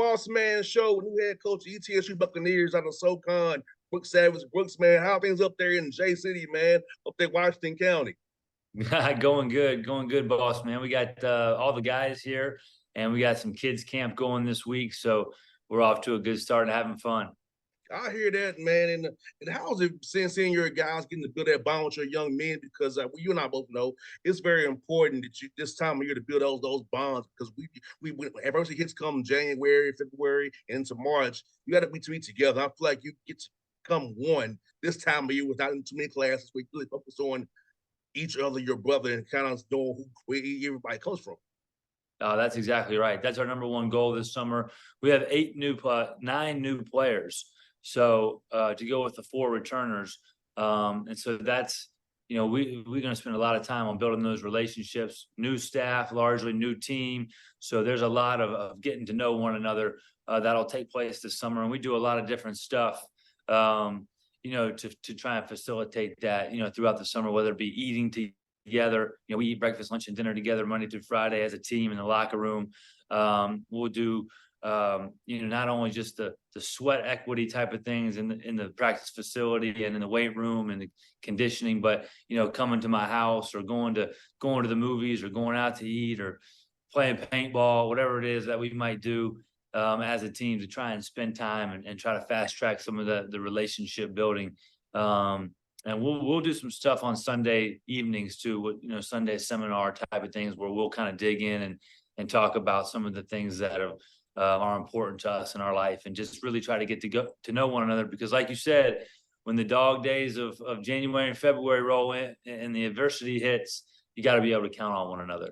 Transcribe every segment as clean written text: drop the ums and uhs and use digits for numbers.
Bossman show with new head coach of ETSU Buccaneers out of SoCon, Brooks Savage. Brooks, man, how things up there in J City, man, up there Washington County? Going good, boss man. We got all the guys here, and we got some kids camp going this week, so we're off to a good start and having fun. I hear that, man. And how's it seeing your guys getting to build that bond with your young men? Because you and I both know it's very important that you this time of year to build those bonds because we adversity hits come January, February, and into March. You got to be together. I feel like you get to come one this time of year without too many classes. We really focus on each other, your brother, and kind of knowing where everybody comes from. That's exactly right. That's our number one goal this summer. We have 9 new players. So to go with the 4 returners, and so that's we're going to spend a lot of time on building those relationships. New staff, largely new team. So there's a lot of getting to know one another that'll take place this summer, and we do a lot of different stuff. To try and facilitate that, throughout the summer, whether it be eating together. We eat breakfast, lunch, and dinner together Monday through Friday as a team in the locker room. We'll do not only just the sweat equity type of things in the practice facility and in the weight room and the conditioning, but coming to my house or going to the movies or going out to eat or playing paintball, whatever it is that we might do as a team to try and spend time and try to fast track some of the relationship building. And we'll do some stuff on Sunday evenings too, Sunday seminar type of things where we'll kind of dig in and talk about some of the things that are important to us in our life, and just really try to get to know one another. Because like you said, when the dog days of January and February roll in and the adversity hits, you got to be able to count on one another.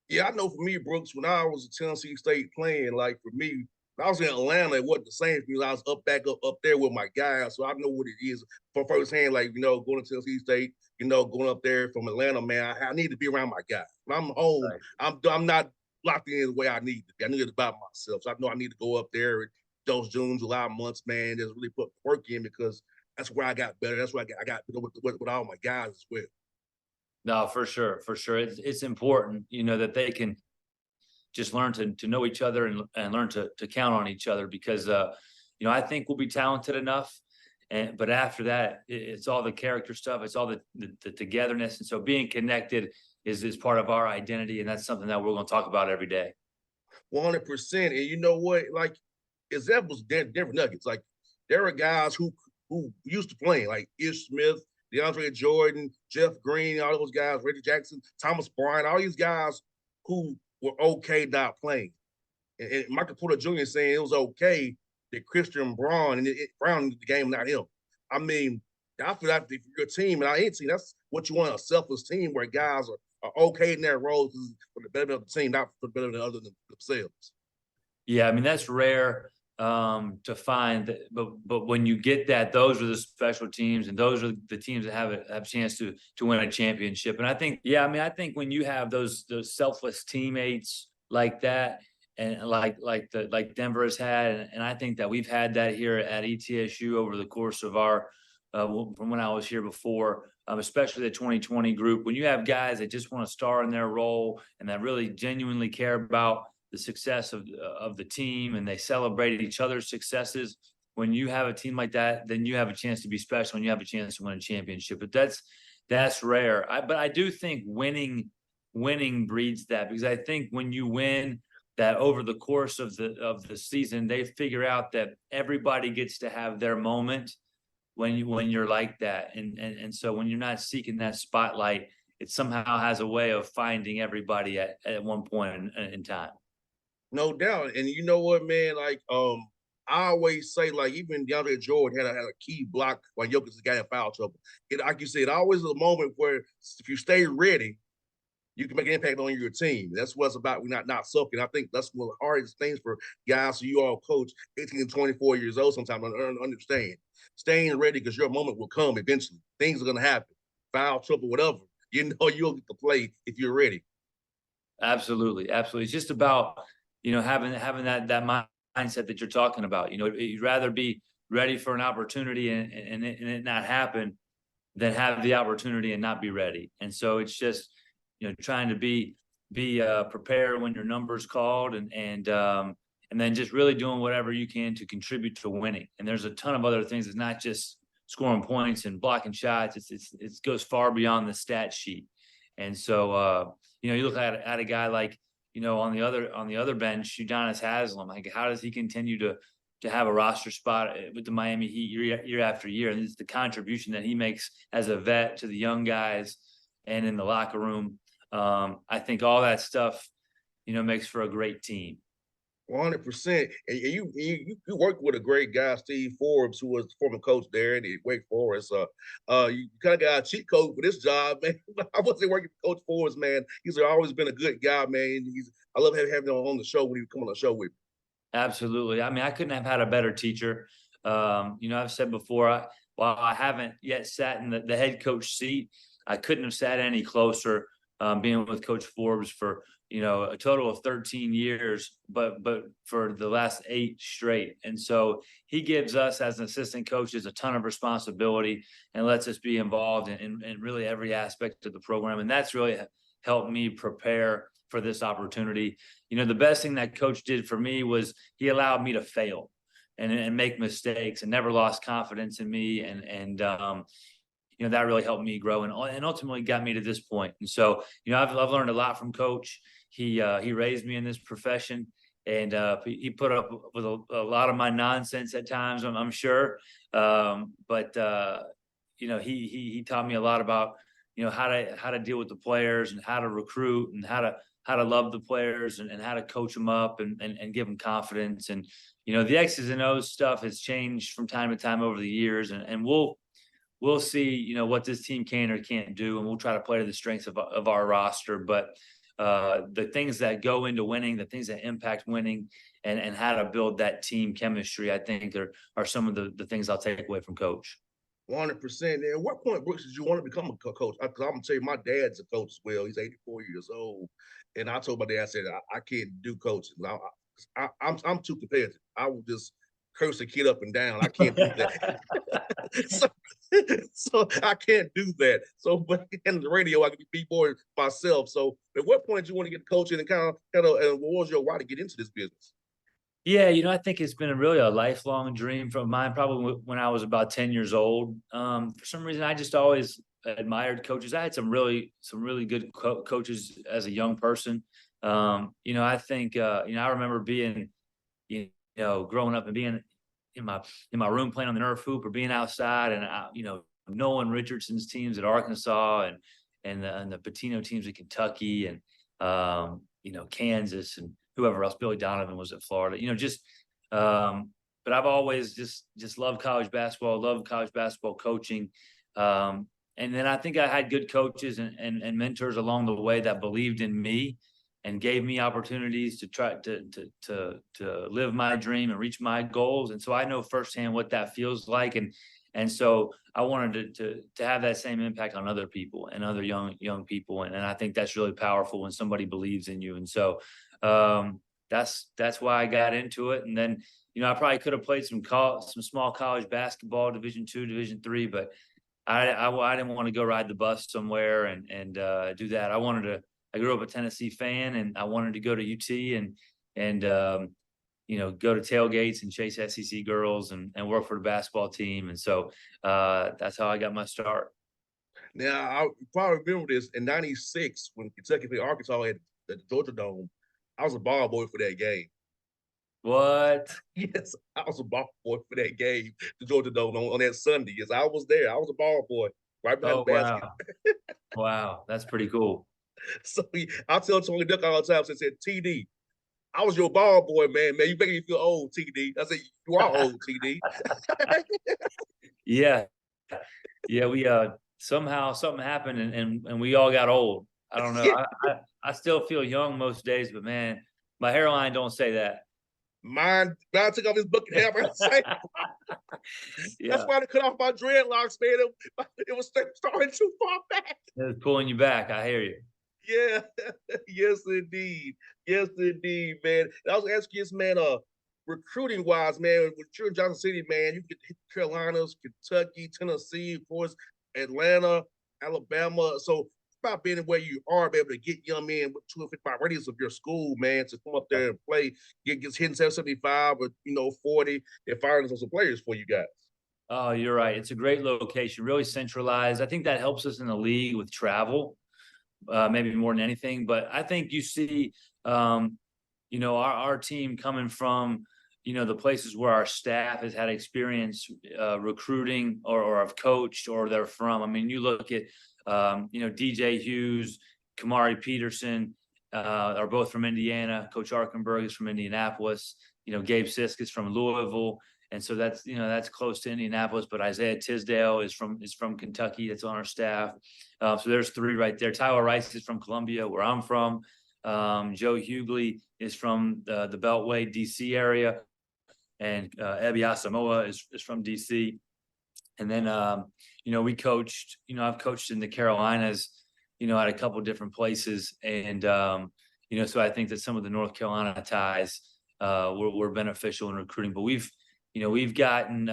Yeah, I know for me, Brooks, when I was at Tennessee State playing, like for me, when I was in Atlanta, it wasn't the same because I was up there with my guys. So I know what it is from firsthand, like, going to Tennessee State, going up there from Atlanta, man, I need to be around my guys. When I'm home, right. I'm not locked in the way I need to be. I need to by myself. So I know I need to go up there in those June, July months, man, just really put work in because that's where I got better. That's where I got with all my guys as well. No, for sure. It's important, that they can just learn to know each other and learn to count on each other because, I think we'll be talented enough. But after that, it's all the character stuff. It's all the togetherness. And so being connected is part of our identity. And that's something that we're going to talk about every day. 100%. And you know what? Like, examples, Denver Nuggets. Like, there are guys who used to play, like Ish Smith, DeAndre Jordan, Jeff Green, all those guys, Reggie Jackson, Thomas Bryant, all these guys who were okay not playing. And Michael Porter Jr. saying it was okay that Christian Braun and Brown in the game, not him. I mean, I feel like if you're a team, and I ain't seen that's what you want, a selfless team where guys are okay in their roles for the betterment of the team, not for the betterment of other than themselves. Yeah, I mean, that's rare to find, but when you get that, those are the special teams, and those are the teams that have a chance to win a championship. And I think, I think when you have those selfless teammates like that, and like Denver has had, and I think that we've had that here at ETSU over the course of our from when I was here before, especially the 2020 group. When you have guys that just want to star in their role and that really genuinely care about the success of the team, and they celebrate each other's successes. When you have a team like that, then you have a chance to be special and you have a chance to win a championship. But that's rare. But I do think winning breeds that, because I think when you win, that over the course of the season, they figure out that everybody gets to have their moment when you're like that. And so when you're not seeking that spotlight, it somehow has a way of finding everybody at one point in time. No doubt. And you know what, man? Like, I always say, like, even DeAndre Jordan had a key block when Jokic got in foul trouble. Like you said, always a moment where if you stay ready, you can make an impact on your team. That's what it's about. We're not sucking. I think that's one of the hardest things for guys who you all coach 18 to 24 years old sometimes to understand. Staying ready because your moment will come eventually. Things are going to happen. Foul trouble, whatever. You'll get to play if you're ready. Absolutely. It's just about having that mindset that you're talking about. You'd rather be ready for an opportunity and it not happen than have the opportunity and not be ready. And so it's just trying to be prepared when your number's called and and then just really doing whatever you can to contribute to winning. And there's a ton of other things. It's not just scoring points and blocking shots. It goes far beyond the stat sheet. And so, you look at a guy like, on the other bench, Udonis Haslem. Like, how does he continue to have a roster spot with the Miami Heat year after year? And it's the contribution that he makes as a vet to the young guys and in the locker room. I think all that stuff, makes for a great team. 100%. And you worked with a great guy, Steve Forbes, who was the former coach there at Wake Forest. You kind of got a cheat code for this job, man. I wasn't working with Coach Forbes, man. He's always been a good guy, man. I love having him on the show when he come on the show with me. Absolutely. I mean, I couldn't have had a better teacher. I've said before, while I haven't yet sat in the head coach seat, I couldn't have sat any closer, being with Coach Forbes for a total of 13 years, but for the last 8 straight. And so he gives us as an assistant coaches a ton of responsibility and lets us be involved in really every aspect of the program. And that's really helped me prepare for this opportunity. The best thing that coach did for me was he allowed me to fail and make mistakes and never lost confidence in me. And that really helped me grow and ultimately got me to this point. And so, I've learned a lot from Coach. He raised me in this profession, and he put up with a lot of my nonsense at times, I'm sure. But he taught me a lot about how to deal with the players and how to recruit and how to love the players and how to coach them up and give them confidence. And the X's and O's stuff has changed from time to time over the years, and we'll see what this team can or can't do, and we'll try to play to the strengths of our roster. But the things that go into winning, the things that impact winning, and how to build that team chemistry, I think are some of the things I'll take away from Coach. 100%. And at what point, Brooks, did you want to become a coach? Because I'm gonna tell you, my dad's a coach as well. He's 84 years old, and I told my dad, I said, I can't do coaching. I'm too competitive. I will just curse a kid up and down. I can't do that. so I can't do that. So, but in the radio, I can be more myself. So, at what point did you want to get coaching and and what was your why to get into this business? Yeah, I think it's been really a lifelong dream from mine, probably when I was about 10 years old. For some reason, I just always admired coaches. I had some really good coaches as a young person. I think, I remember being, growing up and being in my room playing on the Nerf hoop or being outside and, knowing Richardson's teams at Arkansas and the Patino teams at Kentucky and, Kansas and whoever else, Billy Donovan was at Florida, but I've always just loved college basketball coaching. And then I think I had good coaches and mentors along the way that believed in me and gave me opportunities to try to live my dream and reach my goals. And so I know firsthand what that feels like. And so I wanted to have that same impact on other people and other young people. And I think that's really powerful when somebody believes in you. And so that's why I got into it. And then, I probably could have played some small college basketball, Division II, Division III, but I didn't want to go ride the bus somewhere and do that. I grew up a Tennessee fan, and I wanted to go to UT and go to tailgates and chase SEC girls and work for the basketball team. And so that's how I got my start. Now, I probably remember this in '96 when Kentucky played Arkansas at the Georgia Dome. I was a ball boy for that game. What? Yes, I was a ball boy for that game, the Georgia Dome on that Sunday. Yes, I was there. I was a ball boy right behind the basket. Wow. Wow, that's pretty cool. So I tell Tony Duck all the time, I said, TD, I was your ball boy, man. You making me feel old, TD. I said, you are old, TD. Yeah. Yeah, we somehow something happened and we all got old. I don't know. Yeah. I still feel young most days, but man, my hairline don't say that. Mine took off his bucket hat. Yeah. That's why they cut off my dreadlocks, man. It was starting too far back. It was pulling you back. I hear you. Yeah. Yes, indeed. Yes, indeed, man. And I was asking this, man, recruiting wise, man, with you're in Johnson City, man, you get Carolinas, Kentucky, Tennessee, of course, Atlanta, Alabama. So about being where you are, be able to get young men with 255 radius of your school, man, to come up there and play, gets hitting 775 or 40. They're firing some players for you guys. Oh, you're right. It's a great location, really centralized. I think that helps us in the league with travel, maybe more than anything. But I think you see, our team coming from, the places where our staff has had experience recruiting or have coached or they're from. I mean, you look at, DJ Hughes, Kamari Peterson are both from Indiana. Coach Arkenberg is from Indianapolis. Gabe Sisk is from Louisville. And so that's close to Indianapolis, but Isaiah Tisdale is from Kentucky. That's on our staff. So there's three right there. Tyler Rice is from Columbia, where I'm from. Joe Hughley is from the Beltway, DC area, and Ebi Asamoah is from DC. And then we coached. I've coached in the Carolinas. At a couple different places, and so I think that some of the North Carolina ties were beneficial in recruiting. But we've gotten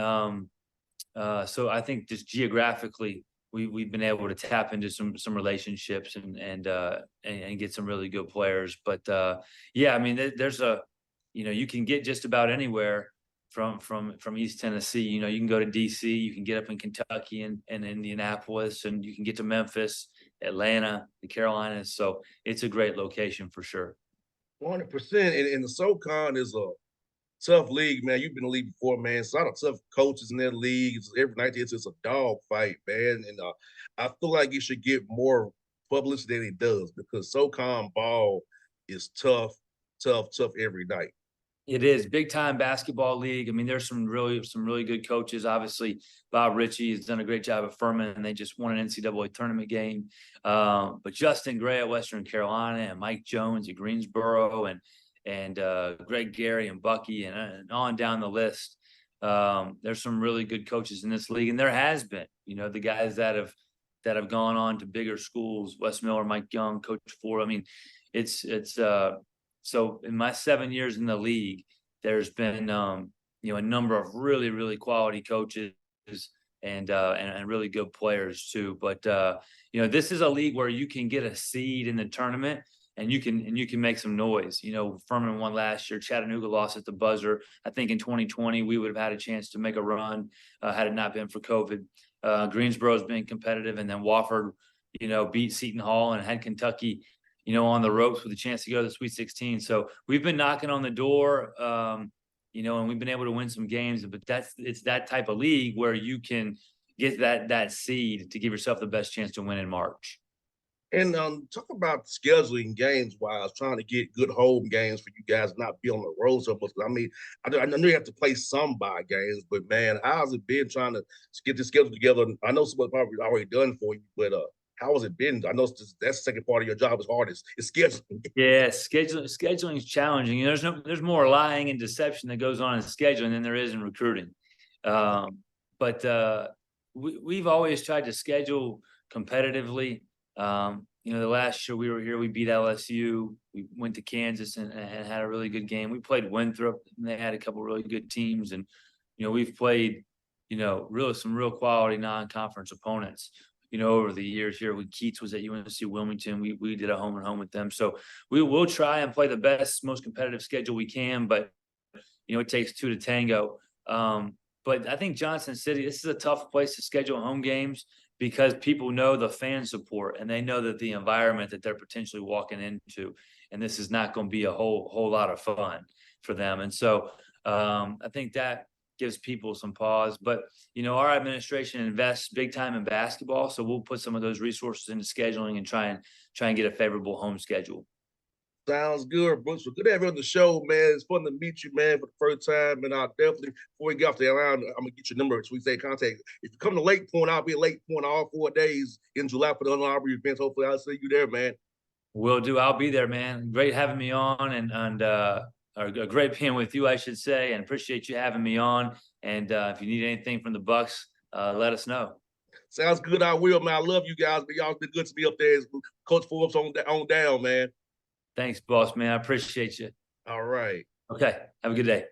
so I think just geographically we've been able to tap into some relationships and get some really good players. But I mean, there's you can get just about anywhere from East Tennessee. You can go to DC, you can get up in Kentucky and Indianapolis, and you can get to Memphis, Atlanta, the Carolinas. So it's a great location for sure. 100%. And the SoCon is a tough league, man. You've been in the league before, man. It's a lot of tough coaches in that league. Every night it's a dog fight, man. And I feel like it should get more publicity than it does, because SoCon ball is tough every night. It is big time basketball league. I mean, there's some really good coaches. Obviously, Bob Ritchie has done a great job at Furman, and they just won an NCAA tournament game. But Justin Gray at Western Carolina, and Mike Jones at Greensboro, and Greg Gary and Bucky, and on down the list. There's some really good coaches in this league, and there has been, the guys that have gone on to bigger schools, Wes Miller, Mike Young, Coach Ford. I mean, it's so in my 7 years in the league, there's been a number of really, really quality coaches and really good players too. But this is a league where you can get a seed in the tournament and you can make some noise. Furman won last year. Chattanooga lost at the buzzer. I think in 2020 we would have had a chance to make a run had it not been for COVID. Greensboro's been competitive, and then Wofford, beat Seton Hall and had Kentucky, on the ropes with a chance to go to the Sweet 16. So we've been knocking on the door, and we've been able to win some games. But it's that type of league where you can get that seed to give yourself the best chance to win in March. And talk about scheduling games-wise, trying to get good home games for you guys, not be on the road so much. I mean, I know you have to play some bye games, but man, how's it been trying to get the schedule together? I know someone's probably already done for you, but how has it been? I know that's the second part of your job is hardest. It's scheduling. Yeah, scheduling is challenging. There's more lying and deception that goes on in scheduling than there is in recruiting. But we've always tried to schedule competitively. The last year we were here, we beat LSU. We went to Kansas and had a really good game. We played Winthrop, and they had a couple really good teams. And we've played some real quality non-conference opponents. Over the years here. When Keats was at UNC Wilmington, we did a home and home with them. So we will try and play the best, most competitive schedule we can, but it takes two to tango. But I think Johnson City, this is a tough place to schedule home games because people know the fan support and they know that the environment that they're potentially walking into, and this is not going to be a whole lot of fun for them. And so I think that gives people some pause. But our administration invests big time in basketball, so we'll put some of those resources into scheduling and try and get a favorable home schedule. Sounds good, Brooks. Well, good to have you on the show, man. It's fun to meet you, man, for the first time. And I'll definitely, before we get off the line, I'm gonna get your number so we stay in contact. If you come to Lake Point, I'll be at Lake Point all 4 days in July for the Under Armour events. Hopefully, I'll see you there, man. Will do. I'll be there, man. Great having me on, and a great being with you, I should say, and appreciate you having me on. And if you need anything from the Bucks, let us know. Sounds good. I will, man. I love you guys, but y'all been good to me up there. Coach Forbes on down, man. Thanks, boss, man. I appreciate you. All right. Okay. Have a good day.